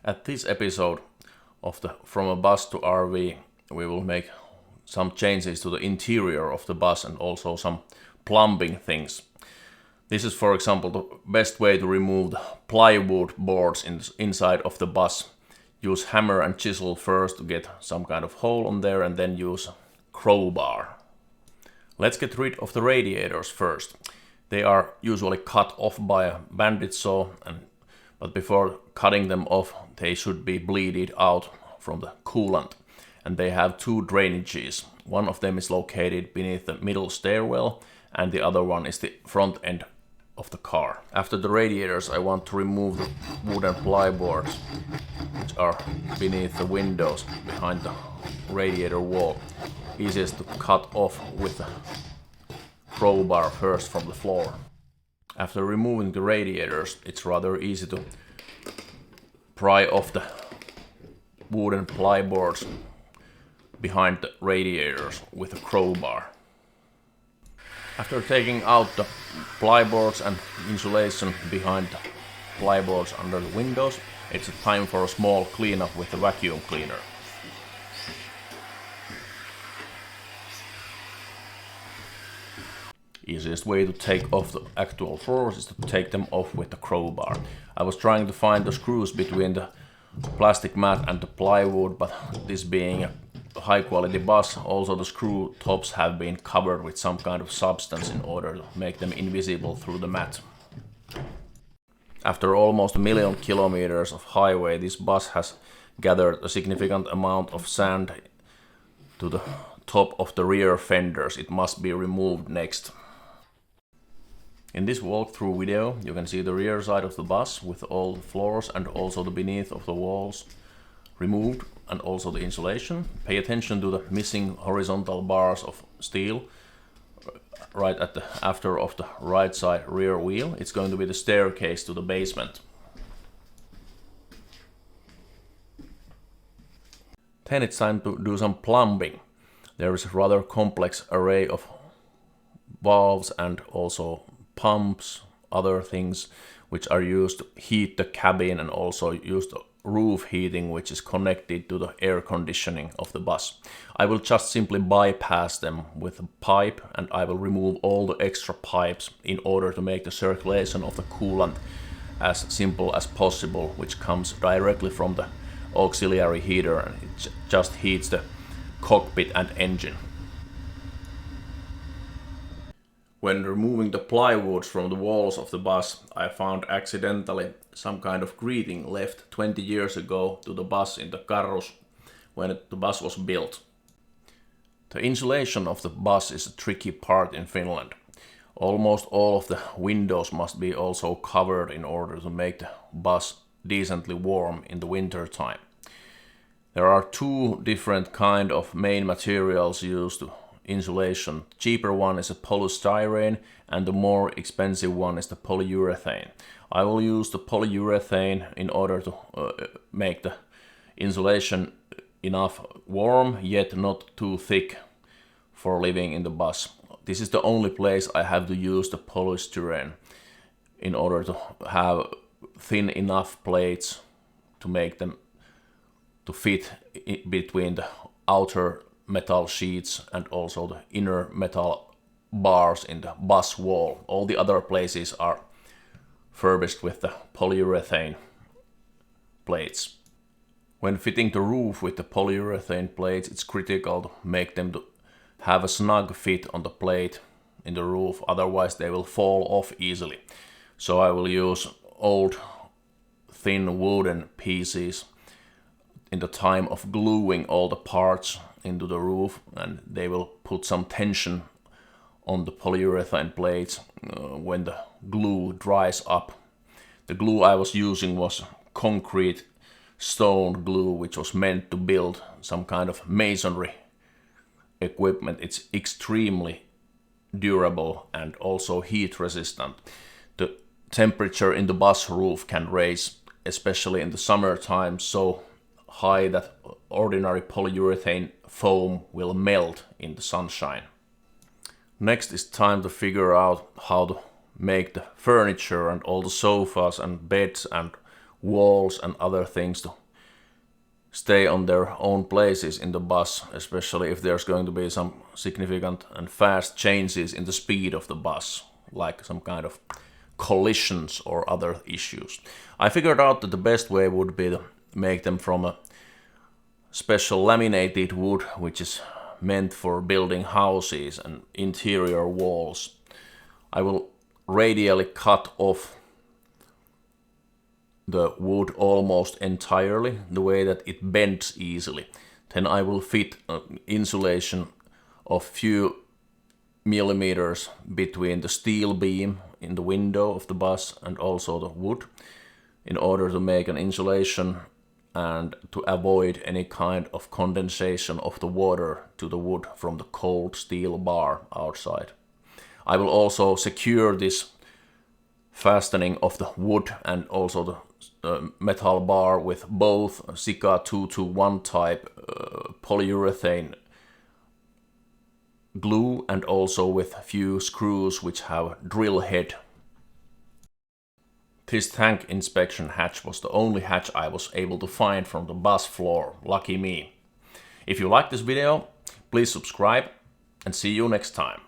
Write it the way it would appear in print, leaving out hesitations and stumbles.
At this episode of the From a Bus to RV, we will make some changes to the interior of the bus and also some plumbing things. This is, for example, the best way to remove the plywood boards inside of the bus. Use hammer and chisel first to get some kind of hole on there and then use crowbar. Let's get rid of the radiators first. They are usually cut off by a bandit saw, but before cutting them off, they should be bleeded out from the coolant. And they have two drainages. One of them is located beneath the middle stairwell, and the other one is the front end of the car. After the radiators, I want to remove the wooden plyboards, which are beneath the windows behind the radiator wall. Easiest to cut off with the crowbar first from the floor. After removing the radiators, it's rather easy to pry off the wooden plyboards behind the radiators with a crowbar. After taking out the plyboards and insulation behind the plyboards under the windows, it's time for a small cleanup with a vacuum cleaner. Easiest way to take off the actual floors is to take them off with the crowbar. I was trying to find the screws between the plastic mat and the plywood, but this being a high quality bus, also the screw tops have been covered with some kind of substance in order to make them invisible through the mat. After almost 1 million kilometers of highway, this bus has gathered a significant amount of sand to the top of the rear fenders. It must be removed next. In this walkthrough video, you can see the rear side of the bus with all the floors and also the beneath of the walls removed and also the insulation. Pay attention to the missing horizontal bars of steel right at the after of the right side rear wheel. It's going to be the staircase to the basement. Then it's time to do some plumbing. There is a rather complex array of valves and also pumps, other things which are used to heat the cabin and also use the roof heating, which is connected to the air conditioning of the bus. I will just simply bypass them with a pipe, and I will remove all the extra pipes in order to make the circulation of the coolant as simple as possible, which comes directly from the auxiliary heater, and it just heats the cockpit and engine. When removing the plywoods from the walls of the bus, I found accidentally some kind of greeting left 20 years ago to the bus in the Carros when the bus was built. The insulation of the bus is a tricky part in Finland. Almost all of the windows must be also covered in order to make the bus decently warm in the winter time. There are two different kind of main materials used to insulation. The cheaper one is a polystyrene and the more expensive one is the polyurethane. I will use the polyurethane in order to make the insulation enough warm yet not too thick for living in the bus. This is the only place I have to use the polystyrene in order to have thin enough plates to make them to fit between the outer metal sheets and also the inner metal bars in the bus wall. All the other places are furbished with the polyurethane plates. When fitting the roof with the polyurethane plates, it's critical to make them to have a snug fit on the plate in the roof, otherwise they will fall off easily. So I will use old thin wooden pieces in the time of gluing all the parts into the roof, and they will put some tension on the polyurethane plates when the glue dries up. The glue I was using was concrete stone glue, which was meant to build some kind of masonry equipment. It's extremely durable and also heat resistant. The temperature in the bus roof can raise, especially in the summertime, so high that ordinary polyurethane foam will melt in the sunshine. Next is time to figure out how to make the furniture and all the sofas and beds and walls and other things to stay on their own places in the bus, especially if there's going to be some significant and fast changes in the speed of the bus, like some kind of collisions or other issues. I figured out that the best way would be to make them from a special laminated wood, which is meant for building houses and interior walls. I will radially cut off the wood almost entirely, the way that it bends easily. Then I will fit insulation of few millimeters between the steel beam in the window of the bus and also the wood, in order to make an insulation and to avoid any kind of condensation of the water to the wood from the cold steel bar outside. I will also secure this fastening of the wood and also the metal bar with both Sika 221 type polyurethane glue and also with few screws which have drill head. This tank inspection hatch was the only hatch I was able to find from the bus floor. Lucky me. If you like this video, please subscribe and see you next time.